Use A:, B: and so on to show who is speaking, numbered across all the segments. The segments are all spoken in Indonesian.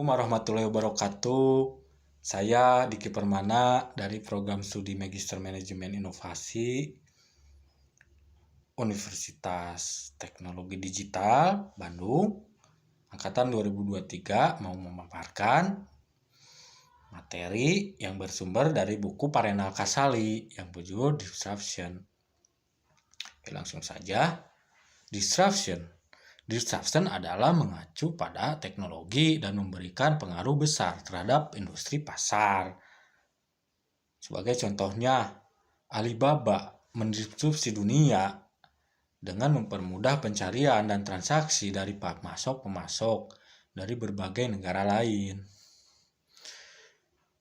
A: Assalamualaikum warahmatullahi wabarakatuh. Saya Diki Permana dari program studi Magister Manajemen Inovasi Universitas Teknologi Digital Bandung, angkatan 2023, mau memaparkan materi yang bersumber dari buku Parenal Kasali yang berjudul Disruption. Oke, langsung saja. Disruption adalah mengacu pada teknologi dan memberikan pengaruh besar terhadap industri pasar. Sebagai contohnya, Alibaba mendisrupsi dunia dengan mempermudah pencarian dan transaksi dari pemasok dari berbagai negara lain.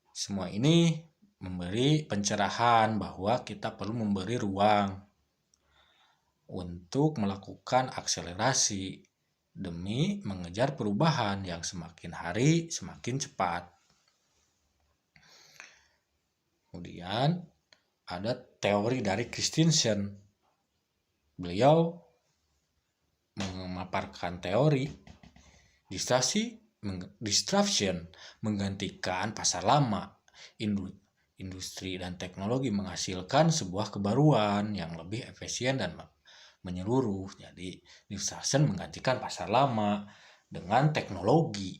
A: Semua ini memberi pencerahan bahwa kita perlu memberi ruang untuk melakukan akselerasi demi mengejar perubahan yang semakin hari semakin cepat. Kemudian ada teori dari Christensen. Beliau memaparkan teori disruption menggantikan pasar lama. Industri dan teknologi menghasilkan sebuah kebaruan yang lebih efisien dan menyeluruh. Jadi disruption menggantikan pasar lama dengan teknologi.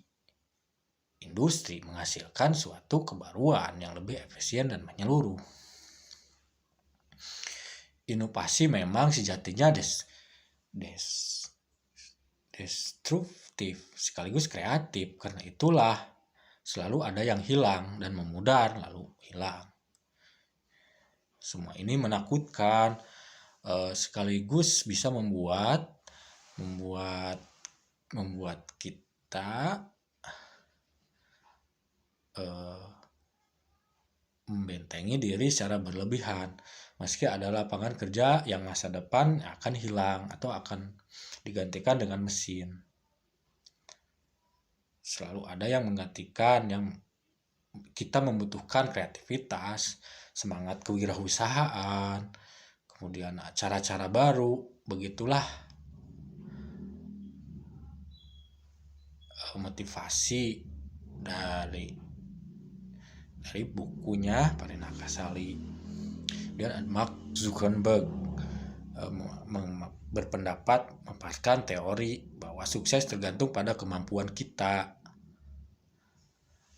A: Industri menghasilkan suatu kebaruan yang lebih efisien dan menyeluruh. Inovasi memang sejatinya destruktif sekaligus kreatif. Karena itulah selalu ada yang hilang dan memudar lalu hilang. Semua ini menakutkan, sekaligus bisa membuat kita membentengi diri secara berlebihan, meski ada lapangan kerja yang masa depan akan hilang atau akan digantikan dengan mesin. Selalu ada yang menggantikan, yang kita membutuhkan kreativitas, semangat kewirausahaan, kemudian cara-cara baru. Begitulah motivasi dari bukunya Parenal Kasali. Dan Mark Zuckerberg berpendapat memaparkan teori bahwa sukses tergantung pada kemampuan kita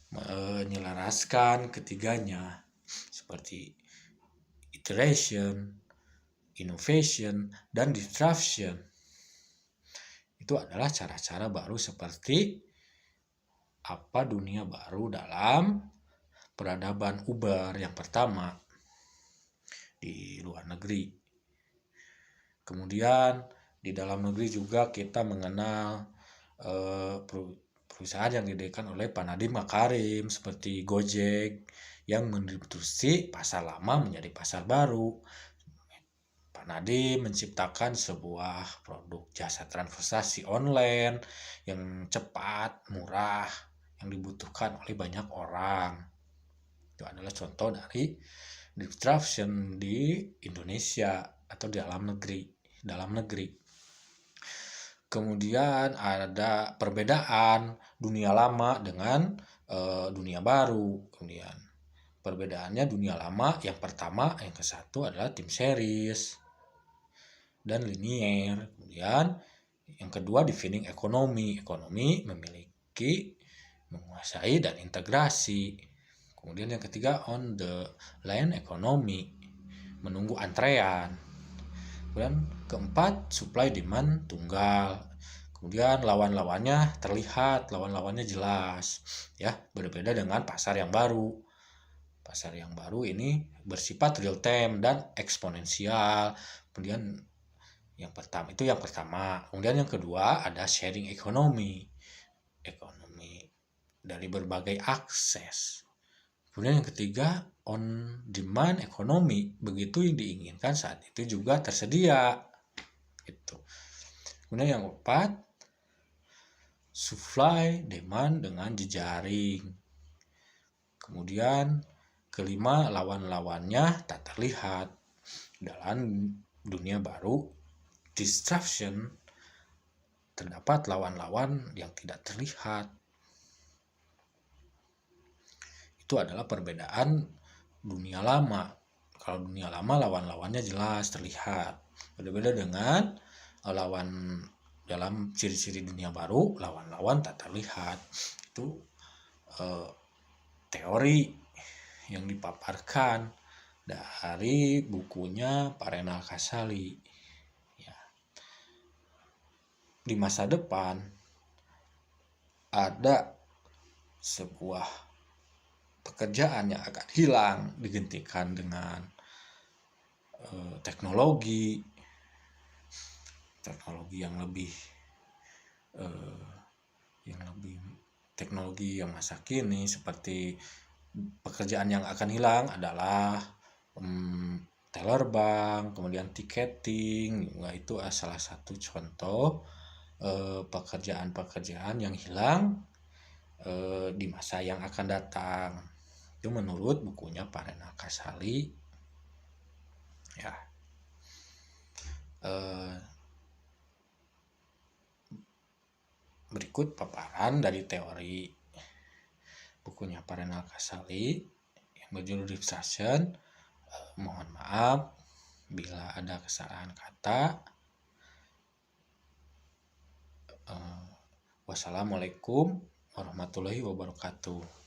A: menyelaraskan ketiganya, seperti iteration, innovation, dan disruption. Itu adalah cara-cara baru seperti apa dunia baru dalam peradaban Uber yang pertama di luar negeri. Kemudian di dalam negeri juga kita mengenal perusahaan yang didirikan oleh Pak Nadiem Makarim seperti Gojek yang mendisrupsi pasar lama menjadi pasar baru. Pak Nadiem menciptakan sebuah produk jasa transportasi online yang cepat, murah, yang dibutuhkan oleh banyak orang. Itu adalah contoh dari disruption di Indonesia atau di dalam negeri. Kemudian ada perbedaan dunia lama dengan dunia baru. Kemudian perbedaannya dunia lama yang pertama, yang ke satu adalah tim series dan linear. Kemudian yang kedua defining ekonomi memiliki, menguasai dan integrasi. Kemudian yang ketiga on the line ekonomi, menunggu antrean. Kemudian keempat supply demand tunggal. Kemudian lawan-lawannya terlihat, lawan-lawannya jelas, ya, berbeda dengan pasar yang baru. Pasar yang baru ini bersifat real time dan eksponensial. Kemudian yang pertama. Kemudian yang kedua ada sharing ekonomi dari berbagai akses. Kemudian yang ketiga on demand ekonomi, begitu yang diinginkan saat itu juga tersedia. Itu. Kemudian yang keempat supply demand dengan jejaring. Kemudian kelima lawan-lawannya tak terlihat. Dalam dunia baru disruption terdapat lawan-lawan yang tidak terlihat. itu adalah perbedaan dunia lama. Kalau dunia lama lawan-lawannya jelas terlihat. Berbeda dengan lawan dalam ciri-ciri dunia baru, lawan-lawan tak terlihat. Itu teori yang dipaparkan dari bukunya Pak Renal Kasali. Ya. Di masa depan ada sebuah pekerjaan yang akan hilang digantikan dengan teknologi yang lebih teknologi yang masa kini, seperti pekerjaan yang akan hilang adalah teller bank, kemudian tiketing. Nah, itu salah satu contoh pekerjaan-pekerjaan yang hilang di masa yang akan datang. Itu menurut bukunya Pak Renal Kasali. Ya. Berikut paparan dari teori bukunya Pak Renal Kasali yang berjudul Disruption. Mohon maaf bila ada kesalahan kata. Wassalamualaikum warahmatullahi wabarakatuh.